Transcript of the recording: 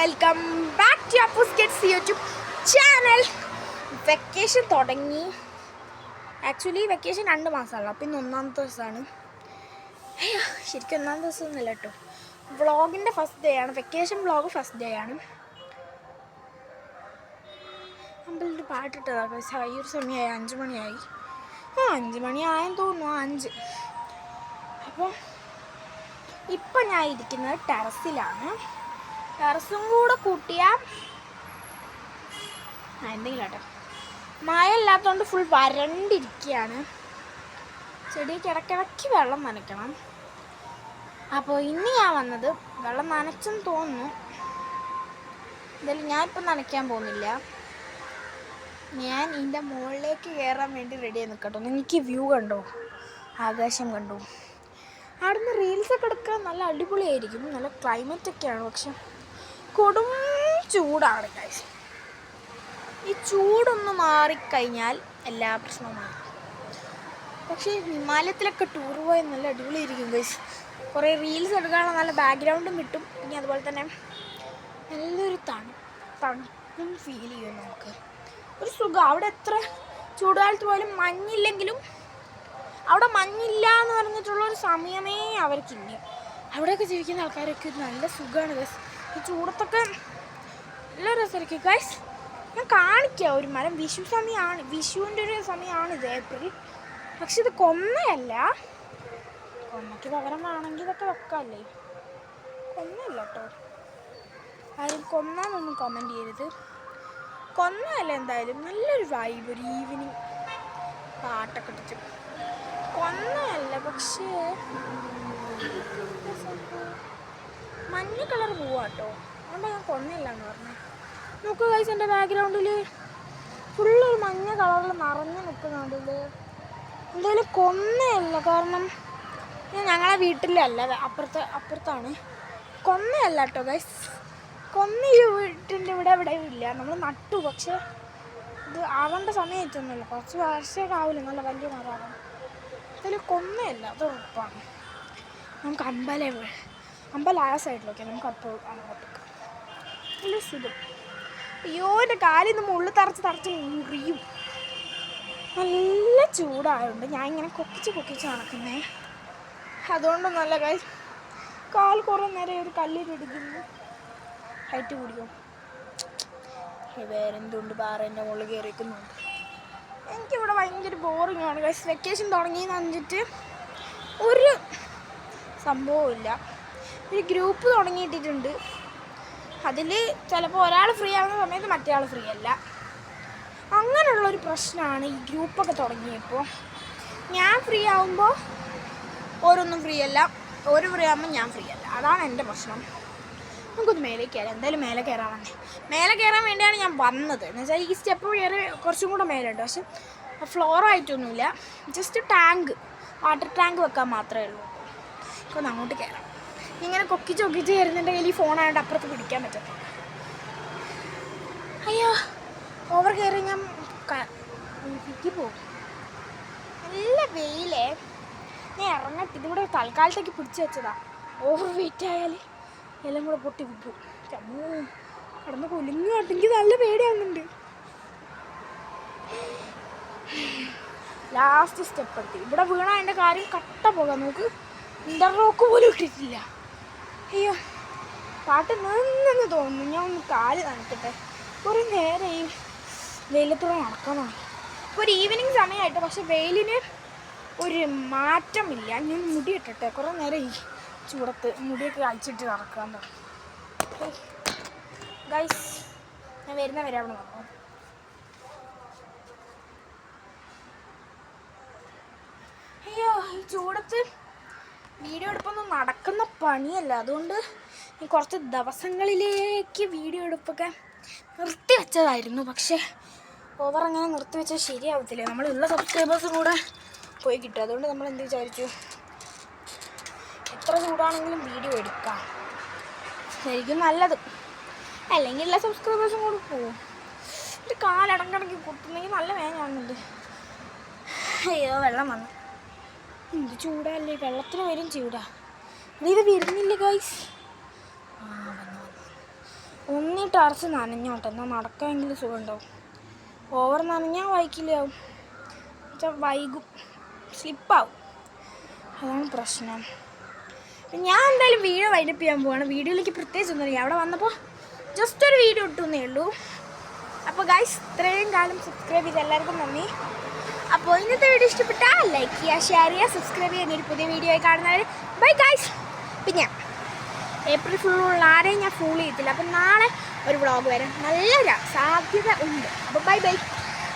Welcome back to Appus kids YouTube channel. Vacation തുടങ്ങി. Actually vacation 2 മാസമല്ല, അപ്പം ഇന്ന് 1-ാമത്തെ ദിവസമാണ്. ശരിക്കും 1-ാമത്തെ ദിവസമൊന്നുമല്ല കേട്ടോ. വ്ളോഗിൻ്റെ ഫസ്റ്റ് ഡേ ആണ്. വെക്കേഷൻ വ്ളോഗ് ഫസ്റ്റ് ഡേ ആണ്. അമ്പലത്തിൽ പാട്ടിട്ടതാണ്. ഈ ഒരു സമയമായി, 5 മണിയായി. 5 മണിയായെന്ന് തോന്നുന്നു. 5. അപ്പോൾ ഇപ്പം ഞാൻ ഇരിക്കുന്നത് ടെറസിലാണ്. ടെറസും കൂടെ കൂട്ടിയാൽ എന്തെങ്കിലും കേട്ടോ. മഴ ഇല്ലാത്തതുകൊണ്ട് ഫുൾ വരണ്ടിരിക്കുകയാണ്. ചെടിക്ക് ഇടയ്ക്കിടയ്ക്ക് വെള്ളം നനയ്ക്കണം. അപ്പോൾ ഇന്ന് ഞാൻ വന്നത് വെള്ളം നനച്ചെന്ന് തോന്നുന്നു. എന്തായാലും ഞാനിപ്പം നനയ്ക്കാൻ പോകുന്നില്ല. ഞാൻ ഇതിൻ്റെ മുകളിലേക്ക് കയറാൻ വേണ്ടി റെഡിയായി നിൽക്കട്ടോ. നിങ്ങൾക്ക് വ്യൂ കണ്ടോ? ആകാശം കണ്ടോ? അവിടെ നിന്ന് റീൽസൊക്കെ എടുക്കാൻ നല്ല അടിപൊളിയായിരിക്കും. നല്ല ക്ലൈമറ്റൊക്കെയാണ്. പക്ഷെ കൊടും ചൂടാണ് ഗൈസ്. ഈ ചൂടൊന്ന് മാറിക്കഴിഞ്ഞാൽ എല്ലാ പ്രശ്നവും മാറും. പക്ഷേ ഹിമാലയത്തിലൊക്കെ ടൂർ പോയാൽ നല്ല അടിപൊളിയായിരിക്കും ഗൈസ്. കുറേ റീൽസ് എടുക്കാനുള്ള നല്ല ബാക്ക്ഗ്രൗണ്ടും കിട്ടും. പിന്നെ അതുപോലെ തന്നെ നല്ലൊരു തണുപ്പും ഫീൽ ചെയ്യും. നമുക്ക് ഒരു സുഖം. അവിടെ എത്ര ചൂടുകാലത്ത് പോലും മഞ്ഞില്ലെങ്കിലും അവിടെ മഞ്ഞില്ല എന്ന് പറഞ്ഞിട്ടുള്ളൊരു സമയമേ അവർക്കില്ല. അവിടെയൊക്കെ ജീവിക്കുന്ന ആൾക്കാരൊക്കെ നല്ല സുഖമാണ് ഗൈസ്. ഈ ചൂടത്തൊക്കെ നല്ല രസമായിരിക്കും ഗൈസ്. ഞാൻ കാണിക്കാം ഒരു മരം. വിഷു സമയമാണ്, വിഷുവിൻ്റെ ഒരു സമയമാണിത്, ഏപ്രിൽ. പക്ഷെ ഇത് കൊന്നയല്ല. കൊന്നയ്ക്ക് പകരമാണെങ്കിൽ ഇതൊക്കെ വെക്കാമല്ലേ. കൊന്നയല്ല കേട്ടോ. ആരും കൊന്നാന്നൊന്നും കമൻറ്റ് ചെയ്യരുത്. കൊന്നയല്ല. എന്തായാലും നല്ലൊരു വൈബ്. ഒരു ഈവനിങ് പാട്ടൊക്കെ ഇട്ടിട്ട് കൊന്നയല്ല. പക്ഷേ മഞ്ഞ കളർ പോവാട്ടോ. അതുകൊണ്ട് ഞാൻ കൊന്നയില്ല എന്ന് പറഞ്ഞു. നോക്കുക ഗൈസ്, എൻ്റെ ബാക്ക്ഗ്രൗണ്ടിൽ ഫുള്ളൊരു മഞ്ഞ കളറിൽ നിറഞ്ഞു നിൽക്കുന്നുണ്ടിൽ. എന്തായാലും കൊന്നയല്ല. കാരണം ഞങ്ങളെ വീട്ടിലല്ല, അപ്പുറത്താണ്. കൊന്നയല്ല കേട്ടോ ഗൈസ്. കൊന്ന ഈ വീട്ടിൻ്റെ ഇവിടെ ഇല്ല. നമ്മൾ നട്ടു. പക്ഷേ ഇത് ആവേണ്ട സമയത്തൊന്നുമില്ല. കുറച്ച് വർഷമൊക്കെ ആവില്ല നല്ല വലിയ മരമാകാം. എന്തായാലും കൊന്നയല്ല, അത് ഉറപ്പാണ്. നമുക്ക് അമ്പലം ആ സൈഡിലൊക്കെ നമുക്ക് അപ്പോൾ അങ്ങോട്ടേക്ക് നല്ല സുഖം. അയ്യോ, എൻ്റെ കാലിൽ നിന്ന് മുള്ളു തറച്ച് മുറിയും. നല്ല ചൂടായതുകൊണ്ട് ഞാൻ ഇങ്ങനെ കൊക്കിച്ച് നടക്കുന്നേ. അതുകൊണ്ടൊന്നല്ല ഗൈസ്. കാൽ കുറേ നേരം ഒരു കല്ലിലിടിക്കുന്നു. ഹൈറ്റ് കൂടിയോ? വേറെ എന്തുകൊണ്ട് പാറേൻ്റെ മുകളിൽ കയറിക്കുന്നുണ്ട്. എനിക്കിവിടെ ഭയങ്കര ബോറിംഗ് ആണ് ഗൈസ്. വെക്കേഷൻ തുടങ്ങിയെന്ന് പറഞ്ഞിട്ട് ഒരു സംഭവമില്ല. ഒരു ഗ്രൂപ്പ് തുടങ്ങിയിട്ടിട്ടുണ്ട്. അതിൽ ചിലപ്പോൾ ഒരാൾ ഫ്രീ ആവുന്ന സമയത്ത് മറ്റേ ആൾ ഫ്രീ അല്ല. അങ്ങനെയുള്ളൊരു പ്രശ്നമാണ് ഈ ഗ്രൂപ്പൊക്കെ തുടങ്ങിയപ്പോൾ. ഞാൻ ഫ്രീ ആവുമ്പോൾ ഓരോന്നും ഫ്രീ അല്ല, ഓരോ ഫ്രീ ആകുമ്പോൾ ഞാൻ ഫ്രീ അല്ല. അതാണ് എൻ്റെ പ്രശ്നം. നമുക്കൊന്ന് മേലെ കയറാം. എന്തായാലും മേലെ കയറാൻ വേണ്ടിയാണ് ഞാൻ വന്നത്. എന്ന് വെച്ചാൽ ഈ സ്റ്റെപ്പ് കയറി കുറച്ചും കൂടെ മേലുണ്ട്. പക്ഷെ ഫ്ലോറായിട്ടൊന്നുമില്ല. ജസ്റ്റ് വാട്ടർ ടാങ്ക് വെക്കാൻ മാത്രമേ ഉള്ളൂ. അപ്പോൾ ഒന്ന് അങ്ങോട്ട് കയറാം. ഇങ്ങനെ കൊക്കിച്ച് കയറുന്നുണ്ടെങ്കിൽ ഈ ഫോണായതുകൊണ്ട് അപ്പുറത്ത് പിടിക്കാൻ പറ്റത്തില്ല. അയ്യോ, ഓവർ കയറി ഞാൻ വീട്ടിൽ പോകും. നല്ല വെയിലേ. ഞാൻ ഇറങ്ങട്ടെ. ഇതിവിടെ തൽക്കാലത്തേക്ക് പിടിച്ചു വെച്ചതാ. ഓവർ വെയിറ്റ് ആയാൽ എല്ലാം കൂടെ പൊട്ടി വിൽക്കും. കടന്ന് കൊലിങ്ങ് കട്ടെങ്കിൽ നല്ല പേടിയാകുന്നുണ്ട്. ലാസ്റ്റ് സ്റ്റെപ്പ് എത്തി. ഇവിടെ വീണ എൻ്റെ കാര്യം കട്ട പോകാം. നമുക്ക് ഇൻ്റർലോക്ക് പോലും ഇട്ടിട്ടില്ല. അയ്യോ, പാട്ട് നിന്നെന്ന് തോന്നുന്നു. ഞാൻ ഒന്ന് കാല് നനക്കട്ടെ. കുറേ നേരം ഈ വെയിലത്തൂടെ നടക്കാനാണ്. ഇപ്പോൾ ഒരു ഈവനിങ് സമയമായിട്ട്, പക്ഷെ വെയിലിന് ഒരു മാറ്റമില്ല. ഞാൻ മുടി ഇട്ടട്ടെ. കുറേ നേരം ഈ ചൂടത്ത് മുടിയൊക്കെ അഴിച്ചിട്ട് നടക്കാൻ തുടങ്ങി. ഗൈസ്, ഞാൻ വരുന്ന വരെ അവിടെ നടന്നു. അയ്യോ, ഈ ചൂടത്ത് വീഡിയോ എടുപ്പൊന്നും നടക്കുന്ന പണിയല്ല. അതുകൊണ്ട് ഈ കുറച്ച് ദിവസങ്ങളിലേക്ക് വീഡിയോ എടുപ്പൊക്കെ നിർത്തിവെച്ചതായിരുന്നു. പക്ഷേ ഓവർ അങ്ങനെ നിർത്തിവെച്ചാൽ ശരിയാവത്തില്ല. നമ്മളുള്ള സബ്സ്ക്രൈബേഴ്സും കൂടെ പോയി കിട്ടും. അതുകൊണ്ട് നമ്മൾ എന്ത് വിചാരിച്ചു, എത്ര ചൂടാണെങ്കിലും വീഡിയോ എടുക്കാം, ശരിക്കും നല്ലത്. അല്ലെങ്കിൽ എല്ലാ സബ്സ്ക്രൈബേഴ്സും കൂടെ പോവും. ഒരു കാലടക്കിടക്കി കുത്തുന്നെങ്കിൽ നല്ല വേദനയാകുന്നുണ്ട്. അയ്യോ, വെള്ളം വന്നു. എന്ത് ചൂടല്ലേ. വെള്ളത്തിന് വരും ചൂടാ. ഇത് വരുന്നില്ല ഗൈസ്. വന്നു. ഈ ടർച്ച് നനഞ്ഞോട്ടെ, എന്നാൽ നടക്കാമെങ്കിലും സുഖം ഉണ്ടാവും. ഓവർ നനഞ്ഞാൽ വൈക്കില്ലാവും, വൈകും, സ്ലിപ്പാവും, അതാണ് പ്രശ്നം. ഞാൻ എന്തായാലും വീഡിയോ വൈൻഡപ്പ് ചെയ്യാൻ പോവാണ്. വീഡിയോയിലേക്ക് പ്രത്യേകിച്ച് ഒന്നുമില്ല, അവിടെ വന്നപ്പോൾ ജസ്റ്റ് ഒരു വീഡിയോ ഇട്ടുന്നേ ഉള്ളൂ. അപ്പോൾ ഗൈസ്, ഇത്രയും കാലം സബ്സ്ക്രൈബ് ചെയ്ത് എല്ലാവർക്കും നന്ദി. അപ്പോൾ ഇന്നത്തെ വീഡിയോ ഇഷ്ടപ്പെട്ടാൽ ലൈക്ക് ചെയ്യുക, ഷെയർ ചെയ്യുക, സബ്സ്ക്രൈബ് ചെയ്യുക. ഒരു പുതിയ വീഡിയോ ആയി കാണുന്നവർ ബൈ ഗൈസ്. പിന്നെ ഏപ്രിൽ ഫുള്ളുള്ള ആരെയും ഞാൻ ഫൂൾ ചെയ്യത്തില്ല. അപ്പം നാളെ ഒരു വ്ളോഗ് വരാൻ നല്ല സാധ്യത ഉണ്ട്. അപ്പോൾ ബൈ ബൈ.